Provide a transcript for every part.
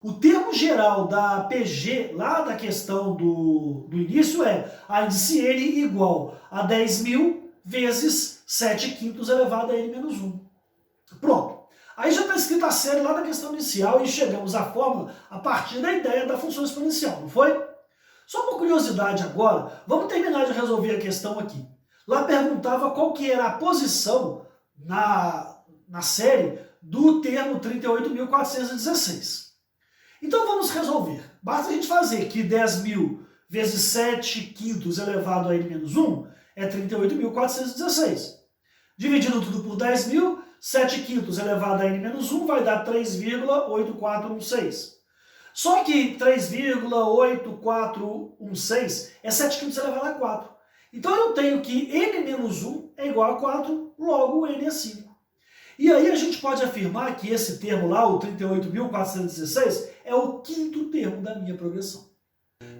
O termo geral da PG, lá da questão do início, é a índice N igual a 10.000 vezes 7 quintos elevado a N menos 1. Pronto. Aí já está escrita a série lá da questão inicial e chegamos à fórmula a partir da ideia da função exponencial, não foi? Só por curiosidade agora, vamos terminar de resolver a questão aqui. Lá perguntava qual que era a posição na série do termo 38.416. Então vamos resolver. Basta a gente fazer que 10.000 vezes 7 quintos elevado a n menos 1 é 38.416. Dividindo tudo por 10.000, 7 quintos elevado a n menos 1 vai dar 3,8416. Só que 3,8416 é 7 quintos elevado a 4. Então eu tenho que n menos 1 é igual a 4, logo n é 5. E aí a gente pode afirmar que esse termo lá, o 38.416, é o quinto termo da minha progressão.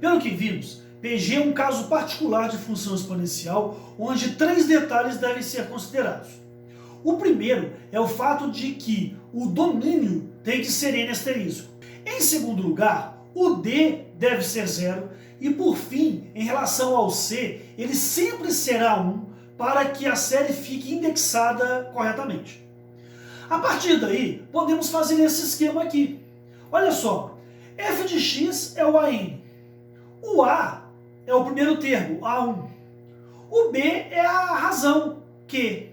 Pelo que vimos, PG é um caso particular de função exponencial, onde 3 detalhes devem ser considerados. O primeiro é o fato de que o domínio tem que ser n asterisco. Em segundo lugar, o D deve ser 0 e, por fim, em relação ao C, ele sempre será 1 para que a série fique indexada corretamente. A partir daí, podemos fazer esse esquema aqui. Olha só, f de x é o AN. O A é o primeiro termo, A1. O B é a razão, Q.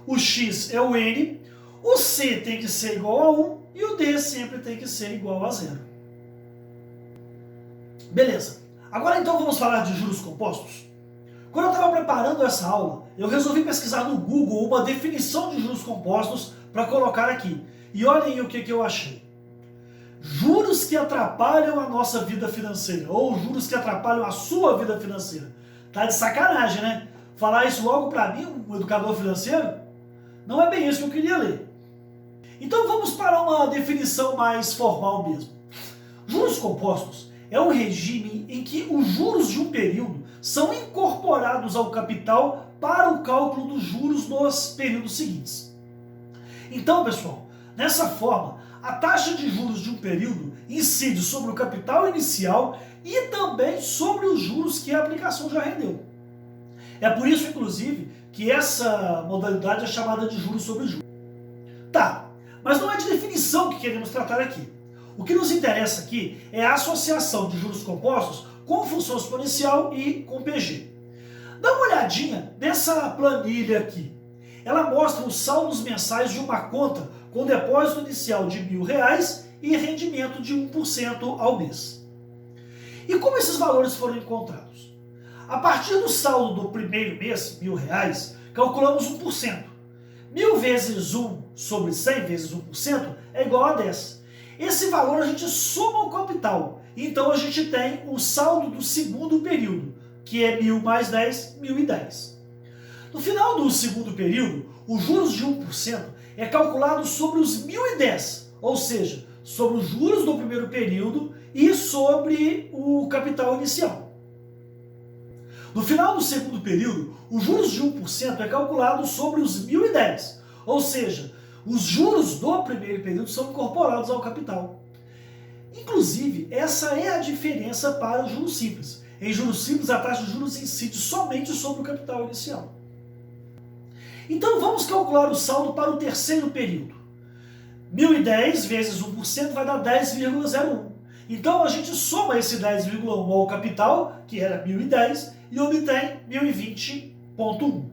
O x é o N. O C tem que ser igual a 1 e o D sempre tem que ser igual a 0. Beleza. Agora então vamos falar de juros compostos? Quando eu estava preparando essa aula, eu resolvi pesquisar no Google uma definição de juros compostos para colocar aqui. E olhem o que eu achei. Juros que atrapalham a nossa vida financeira, ou juros que atrapalham a sua vida financeira. Tá de sacanagem, né? Falar isso logo para mim, um educador financeiro? Não é bem isso que eu queria ler. Então vamos para uma definição mais formal mesmo. Juros compostos é um regime em que os juros de um período são incorporados ao capital para o cálculo dos juros nos períodos seguintes. Então, pessoal, dessa forma, a taxa de juros de um período incide sobre o capital inicial e também sobre os juros que a aplicação já rendeu. É por isso, inclusive, que essa modalidade é chamada de juros sobre juros. Tá, mas não é de definição que queremos tratar aqui. O que nos interessa aqui é a associação de juros compostos com função exponencial e com PG. Dá uma olhadinha nessa planilha aqui. Ela mostra os saldos mensais de uma conta com depósito inicial de R$1.000 e rendimento de 1% ao mês. E como esses valores foram encontrados? A partir do saldo do primeiro mês, R$1.000, calculamos 1%. 1.000 vezes 1 sobre 100 vezes 1% é igual a 10. Esse valor a gente soma ao capital. Então a gente tem o saldo do segundo período, que é 1.000 mais 10, 1.010. No final do segundo período, os juros de 1% é calculado sobre os 1.010, ou seja, sobre os juros do primeiro período e sobre o capital inicial. No final do segundo período, os juros de 1% é calculado sobre os 1.010, ou seja, os juros do primeiro período são incorporados ao capital. Inclusive, essa é a diferença para os juros simples. Em juros simples, a taxa de juros incide somente sobre o capital inicial. Então vamos calcular o saldo para o terceiro período. 1.010 vezes 1% vai dar 10,01. Então a gente soma esse 10,1 ao capital, que era 1.010, e obtém 1.020,1.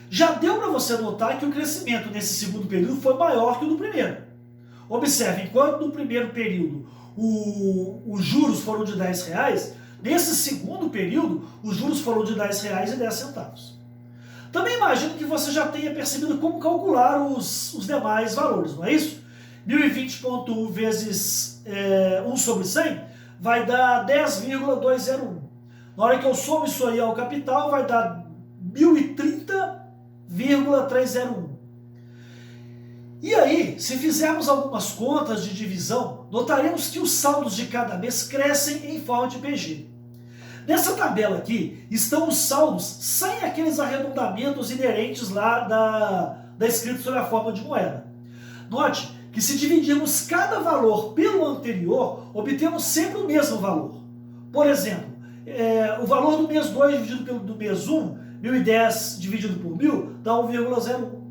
Já deu para você notar que o crescimento nesse segundo período foi maior que o do primeiro. Observe, enquanto no primeiro período os juros foram de R$10, nesse segundo período os juros foram de R$10,10. Também imagino que você já tenha percebido como calcular os demais valores, não é isso? 1.020,1 vezes 1 sobre 100 vai dar 10,201. Na hora que eu somo isso aí ao capital, vai dar 1.030,301. E aí, se fizermos algumas contas de divisão, notaremos que os saldos de cada mês crescem em forma de PG. Nessa tabela aqui estão os saldos sem aqueles arredondamentos inerentes lá da escrita sobre a forma de moeda. Note que se dividirmos cada valor pelo anterior, obtemos sempre o mesmo valor. Por exemplo, o valor do mês 2 dividido pelo do mês 1, 1010 dividido por 1000, dá 1,01.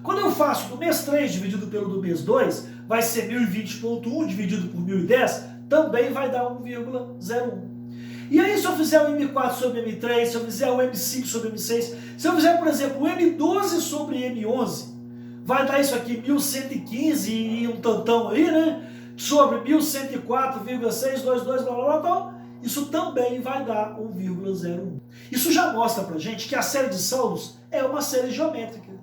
Quando eu faço do mês 3 dividido pelo do mês 2, vai ser 1020.1 dividido por 1010, também vai dar 1,01. E aí, se eu fizer o M4 sobre M3, se eu fizer o M5 sobre M6, se eu fizer, por exemplo, o M12 sobre M11, vai dar isso aqui, 1115 e um tantão aí, né? Sobre 1104,622, blá blá blá, blá, isso também vai dar 1,01. Isso já mostra pra gente que a série de saldos é uma série geométrica.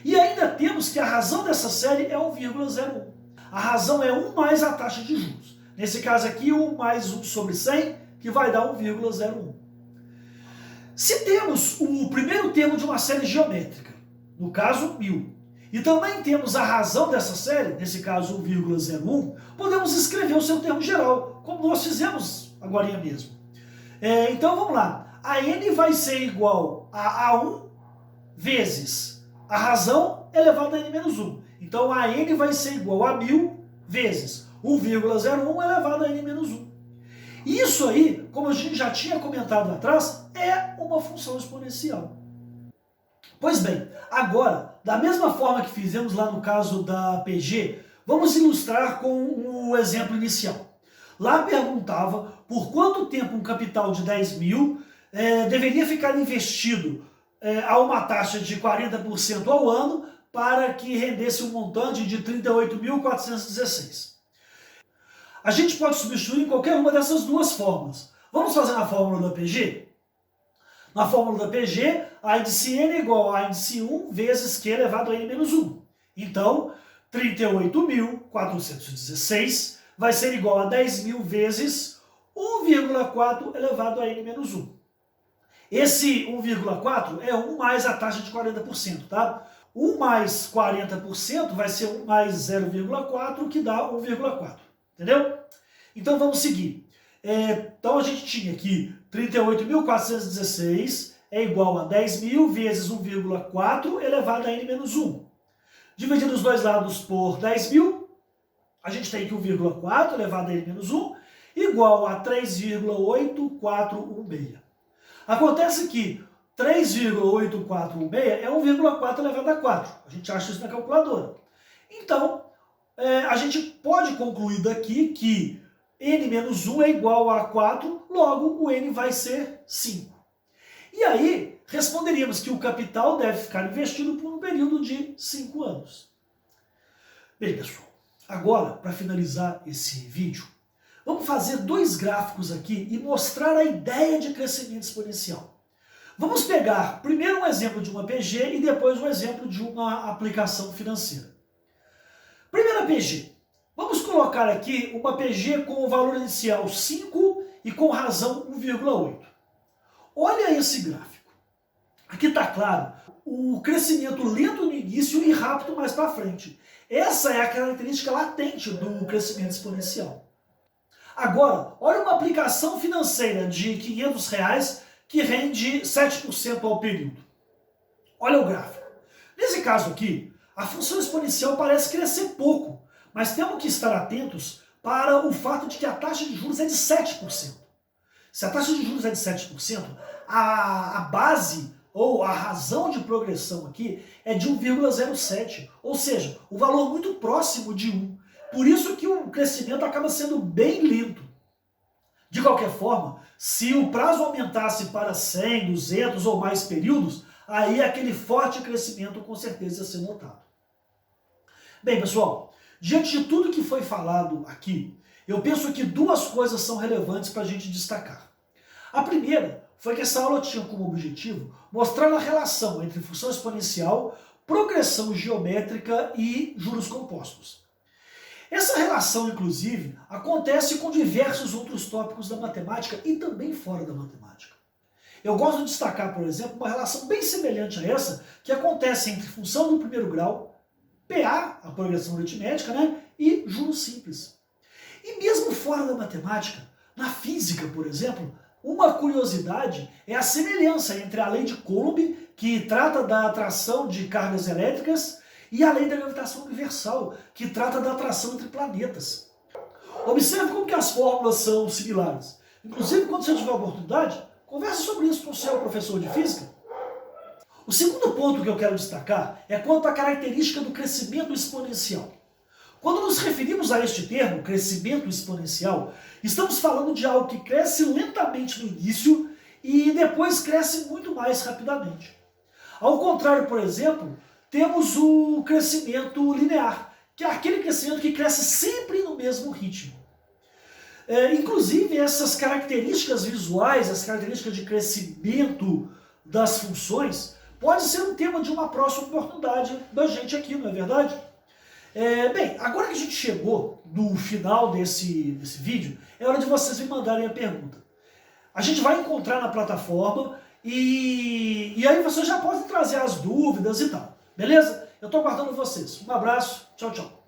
E ainda temos que a razão dessa série é 1,01. A razão é 1 mais a taxa de juros. Nesse caso aqui, 1 mais 1 sobre 100, que vai dar 1,01. Se temos o primeiro termo de uma série geométrica, no caso 1000, e também temos a razão dessa série, nesse caso 1,01, podemos escrever o seu termo geral, como nós fizemos agora mesmo. Então vamos lá. A n vai ser igual a A1 vezes a razão elevado a n menos 1. Então a n vai ser igual a 1000 vezes 1,01 elevado a n menos 1. Isso aí, como a gente já tinha comentado lá atrás, é uma função exponencial. Pois bem, agora, da mesma forma que fizemos lá no caso da PG, vamos ilustrar com o exemplo inicial. Lá perguntava por quanto tempo um capital de 10.000 deveria ficar investido a uma taxa de 40% ao ano para que rendesse um montante de 38.416. A gente pode substituir em qualquer uma dessas duas fórmulas. Vamos fazer na fórmula da PG? Na fórmula da PG, a índice n é igual a índice 1 vezes q elevado a n menos 1. Então, 38.416 vai ser igual a 10.000 vezes 1,4 elevado a n menos 1. Esse 1,4 é 1 mais a taxa de 40%, tá? 1 mais 40% vai ser 1 mais 0,4, que dá 1,4. Entendeu? Então vamos seguir. Então a gente tinha aqui 38.416 é igual a 10.000 vezes 1,4 elevado a n menos 1. Dividindo os dois lados por 10.000, a gente tem que 1,4 elevado a n menos 1 igual a 3,8416. Acontece que 3,8416 é 1,4 elevado a 4. A gente acha isso na calculadora. Então, a gente pode concluir daqui que n menos 1 é igual a 4, logo o n vai ser 5. E aí, responderíamos que o capital deve ficar investido por um período de 5 anos. Bem, pessoal, agora, para finalizar esse vídeo, vamos fazer dois gráficos aqui e mostrar a ideia de crescimento exponencial. Vamos pegar primeiro um exemplo de uma PG e depois um exemplo de uma aplicação financeira. Primeira PG. Vamos colocar aqui uma PG com o valor inicial 5 e com razão 1,8. Olha esse gráfico. Aqui está claro o crescimento lento no início e rápido mais para frente. Essa é a característica latente do crescimento exponencial. Agora, olha uma aplicação financeira de R$500 que rende 7% ao período. Olha o gráfico. Nesse caso aqui, a função exponencial parece crescer pouco, mas temos que estar atentos para o fato de que a taxa de juros é de 7%. Se a taxa de juros é de 7%, a base ou a razão de progressão aqui é de 1,07, ou seja, o valor muito próximo de 1. Por isso que o crescimento acaba sendo bem lento. De qualquer forma, se o prazo aumentasse para 100, 200 ou mais períodos, aí aquele forte crescimento com certeza ia ser notado. Bem, pessoal, diante de tudo que foi falado aqui, eu penso que duas coisas são relevantes para a gente destacar. A primeira foi que essa aula tinha como objetivo mostrar a relação entre função exponencial, progressão geométrica e juros compostos. Essa relação, inclusive, acontece com diversos outros tópicos da matemática e também fora da matemática. Eu gosto de destacar, por exemplo, uma relação bem semelhante a essa que acontece entre função do primeiro grau, PA, a progressão aritmética, né, e juros simples. E mesmo fora da matemática, na física, por exemplo, uma curiosidade é a semelhança entre a lei de Coulomb, que trata da atração de cargas elétricas, e a lei da gravitação universal, que trata da atração entre planetas. Observe como que as fórmulas são similares. Inclusive, quando você tiver a oportunidade, converse sobre isso com o seu professor de física. O segundo ponto que eu quero destacar é quanto à característica do crescimento exponencial. Quando nos referimos a este termo, crescimento exponencial, estamos falando de algo que cresce lentamente no início e depois cresce muito mais rapidamente. Ao contrário, por exemplo, temos o crescimento linear, que é aquele crescimento que cresce sempre no mesmo ritmo. Inclusive, essas características visuais, as características de crescimento das funções, pode ser um tema de uma próxima oportunidade da gente aqui, não é verdade? Bem, agora que a gente chegou no final desse vídeo, é hora de vocês me mandarem a pergunta. A gente vai encontrar na plataforma e aí vocês já podem trazer as dúvidas e tal, beleza? Eu estou aguardando vocês. Um abraço, tchau, tchau.